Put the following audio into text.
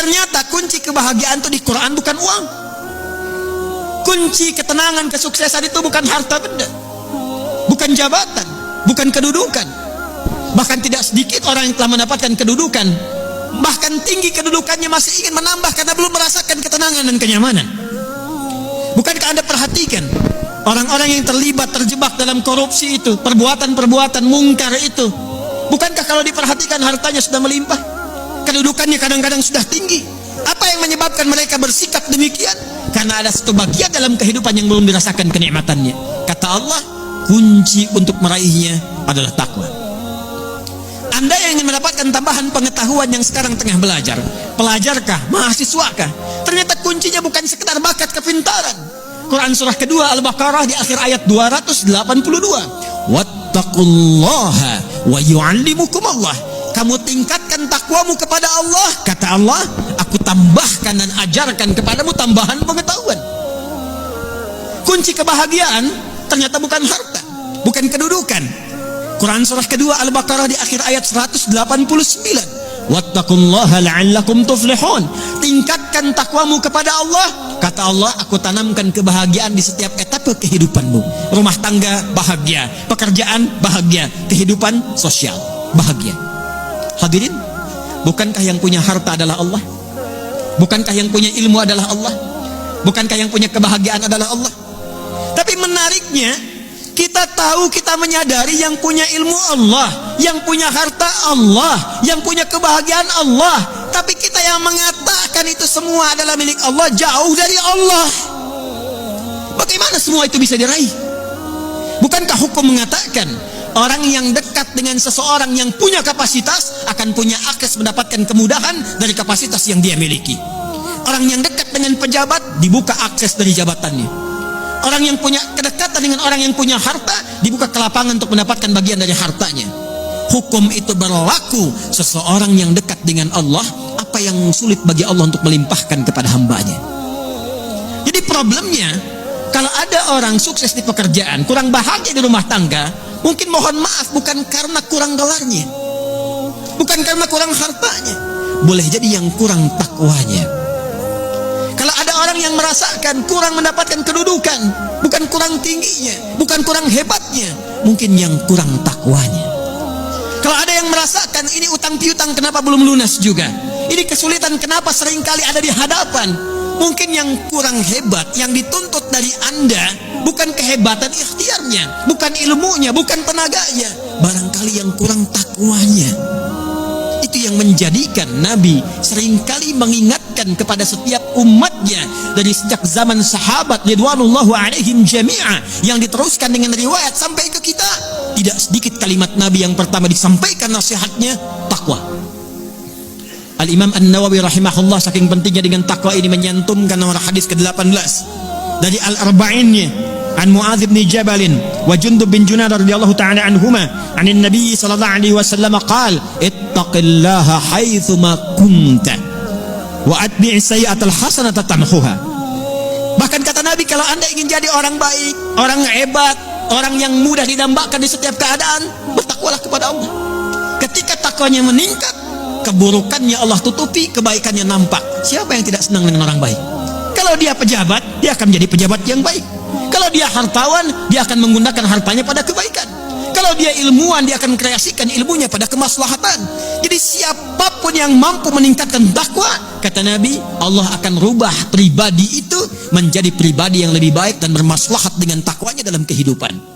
ternyata kunci kebahagiaan itu di Quran bukan uang. Kunci ketenangan, kesuksesan itu bukan harta benda, bukan jabatan, bukan kedudukan. Bahkan tidak sedikit orang yang telah mendapatkan kedudukan, bahkan tinggi kedudukannya, masih ingin menambah karena belum merasakan ketenangan dan kenyamanan. Bukankah Anda perhatikan orang-orang yang terjebak dalam korupsi itu, perbuatan-perbuatan mungkar itu, bukankah kalau diperhatikan hartanya sudah melimpah, kedudukannya kadang-kadang sudah tinggi? Apa yang menyebabkan mereka bersikap demikian? Karena ada satu bagian dalam kehidupan yang belum dirasakan kenikmatannya. Kata Allah, kunci untuk meraihnya adalah takwa. Anda yang ingin mendapatkan tambahan pengetahuan yang sekarang tengah belajar, pelajarkah, mahasiswakah, ternyata kuncinya bukan sekedar bakat kepintaran. Quran surah kedua Al-Baqarah di akhir ayat 282, wattaqullaha wa yu'allimukumullah. Kamu tingkatkan takwamu kepada Allah, kata Allah, aku tambahkan dan ajarkan kepadamu tambahan pengetahuan. Kunci kebahagiaan ternyata bukan harta, bukan kedudukan. Quran surah kedua Al-Baqarah di akhir ayat 189, wattaqullaha la'allakum tuflihun. Tingkatkan takwamu kepada Allah, kata Allah, aku tanamkan kebahagiaan di setiap etape kehidupanmu. Rumah tangga bahagia, pekerjaan bahagia, kehidupan sosial bahagia. Hadirin, bukankah yang punya harta adalah Allah? Bukankah yang punya ilmu adalah Allah? Bukankah yang punya kebahagiaan adalah Allah? Tapi menariknya, kita tahu, kita menyadari yang punya ilmu Allah, yang punya harta Allah, yang punya kebahagiaan Allah. Tapi kita yang mengatakan itu semua adalah milik Allah, jauh dari Allah. Bagaimana semua itu bisa diraih? Bukankah hukum mengatakan orang yang dekat dengan seseorang yang punya kapasitas akan punya akses mendapatkan kemudahan dari kapasitas yang dia miliki? Orang yang dekat dengan pejabat dibuka akses dari jabatannya. Orang yang punya kedekatan dengan orang yang punya harta dibuka kelapangan untuk mendapatkan bagian dari hartanya. Hukum itu berlaku seseorang yang dekat dengan Allah, apa yang sulit bagi Allah untuk melimpahkan kepada hambanya. Jadi problemnya, kalau ada orang sukses di pekerjaan, kurang bahagia di rumah tangga, mungkin mohon maaf bukan karena kurang gelarnya, bukan karena kurang hartanya, boleh jadi yang kurang takwanya. Kalau ada orang yang merasakan kurang mendapatkan kedudukan, bukan kurang tingginya, bukan kurang hebatnya, mungkin yang kurang takwanya. Kalau ada yang merasakan ini utang piutang kenapa belum lunas juga, ini kesulitan kenapa seringkali ada di hadapan, mungkin yang kurang hebat, yang dituntut dari Anda bukan kehebatan ikhtiarnya, bukan ilmunya, bukan tenaganya, barangkali yang kurang takwanya. Itu yang menjadikan Nabi seringkali mengingatkan kepada setiap umatnya dari sejak zaman sahabat ridwanullahu alaihim jami'a, yang diteruskan dengan riwayat sampai ke kita. Tidak sedikit kalimat Nabi yang pertama disampaikan nasihatnya, takwa. Al-Imam An-Nawawi rahimahullah saking pentingnya dengan takwa ini menyantumkan nomor hadis ke-18 dari Al-Arba'innya an Mu'adz bin Jabal wa Jundub bin Junada radhiyallahu ta'ala anhuma anin Nabi sallallahu alaihi wasallam qala ittaqillaha haitsu ma kunta wa atbi' sayyi'atal hasanata tamhuha. Bahkan kata Nabi, kalau Anda ingin jadi orang baik, orang hebat, orang yang mudah didambakan di setiap keadaan, bertakwalah kepada Allah. Ketika takwanya meningkat, keburukannya Allah tutupi, kebaikannya nampak. Siapa yang tidak senang dengan orang baik? Kalau dia pejabat, dia akan menjadi pejabat yang baik. Kalau dia hartawan, dia akan menggunakan hartanya pada kebaikan. Kalau dia ilmuwan, dia akan kreasikan ilmunya pada kemaslahatan. Jadi siapapun yang mampu meningkatkan takwa, kata Nabi, Allah akan rubah pribadi itu menjadi pribadi yang lebih baik dan bermaslahat dengan takwanya dalam kehidupan.